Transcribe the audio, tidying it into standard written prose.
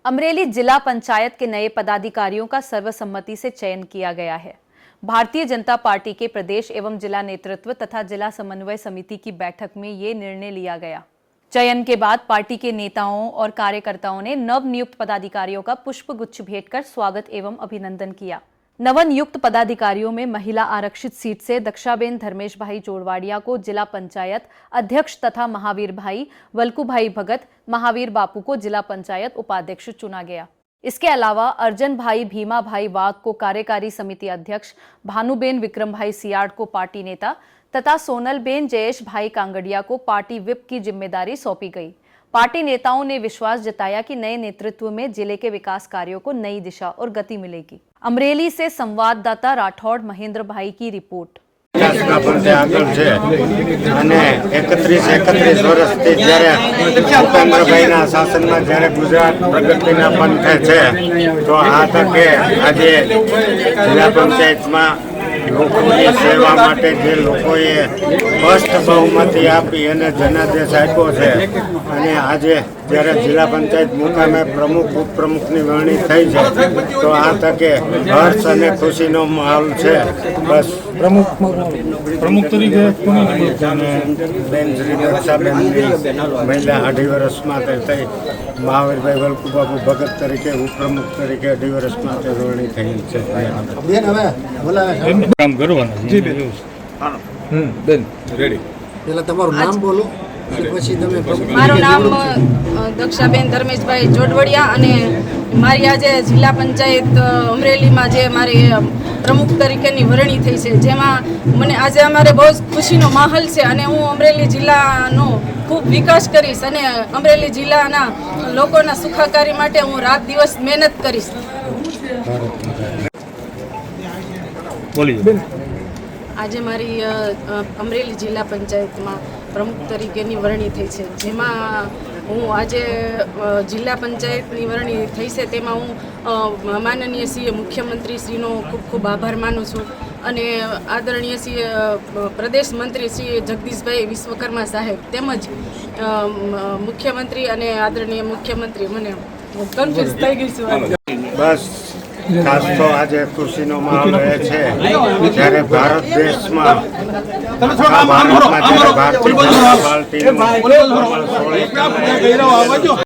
अमरेली जिला पंचायत के नए पदाधिकारियों का सर्वसम्मति से चयन किया गया है। भारतीय जनता पार्टी के प्रदेश एवं जिला नेतृत्व तथा जिला समन्वय समिति की बैठक में ये निर्णय लिया गया। चयन के बाद पार्टी के नेताओं और कार्यकर्ताओं ने नवनियुक्त पदाधिकारियों का पुष्पगुच्छ भेंट कर स्वागत एवं अभिनंदन किया। नवनियुक्त पदाधिकारियों में महिला आरक्षित सीट से दक्षाबेन धर्मेश भाई जोड़वाड़िया को जिला पंचायत अध्यक्ष तथा महावीर भाई वल्कू भाई भगत महावीर बापू को जिला पंचायत उपाध्यक्ष चुना गया। इसके अलावा अर्जन भाई भीमा भाई वाघ को कार्यकारी समिति अध्यक्ष, भानुबेन विक्रम भाई सियाड़ को पार्टी नेता तथा सोनलबेन जयेश भाई कांगड़िया को पार्टी विप की जिम्मेदारी सौंपी गई। पार्टी नेताओं ने विश्वास जताया कि नए नेतृत्व में जिले के विकास कार्यों को नई दिशा और गति मिलेगी। अमरेली से संवाददाता राठौड़ महेंद्र भाई की रिपोर्ट। शासन में जયારે गुजरात प्रगतिना पंथे छे तो आ तके આજે જિલ્લા પંચાયતમાં લોકોની સેવા માટે જે લોકોએ સ્પષ્ટ બહુમતી આપી અને જનાદેશ આપ્યો છે અને આજે જ્યારે જિલ્લા પંચાયત મુકામે પ્રમુખ ઉપપ્રમુખની વરણી થઈ છે તો આ તકે હર્ષ અને ખુશીનો માહોલ છે। બસ પ્રમુખ તરીકે બેન શ્રી દક્ષાબેનની મહિલા 2.5 વર્ષમાં થઈ, મહાવીરભાઈ વલ્કુબાબુ ભગત તરીકે ઉપપ્રમુખ તરીકે 2.5 વર્ષ માટે વરણી થઈ છે। કામ કરવાના જી બેન બેન રેડી પેલા તમારું નામ બોલો પછી તમે મારું નામ દક્ષાબેન ધર્મેશભાઈ જોડવડિયા અને મારી આજે જિલ્લા પંચાયત અમરેલીમાં જે મારી પ્રમુખ તરીકેની વરણી થઈ છે જેમાં મને આજે અમારે બહુ ખુશીનો માહોલ છે અને હું અમરેલી જિલ્લાનો ખૂબ વિકાસ કરીશ અને અમરેલી જિલ્લાના લોકોના સુખાકારી માટે હું રાત દિવસ મહેનત કરીશ। આજે મારી અમરેલી જિલ્લા પંચાયતમાં પ્રમુખ તરીકેની વરણી થઈ છે જેમાં હું આજે જિલ્લા પંચાયતની વરણી થઈ છે તેમાં હું માનનીય શ્રી મુખ્યમંત્રી શ્રીનો ખૂબ ખૂબ આભાર માનું છું અને આદરણીય શ્રી પ્રદેશ મંત્રી શ્રી જગદીશભાઈ વિશ્વકર્મા સાહેબ તેમજ મુખ્યમંત્રી અને આદરણીય મુખ્યમંત્રી મને કન્ફ્યુઝ થઈ ગઈ છું। બસ ખાસ તો આજે ખુશીનો માહોલ રહે છે જ્યારે ભારત દેશમાં ભારતીય જનતા પાર્ટીનું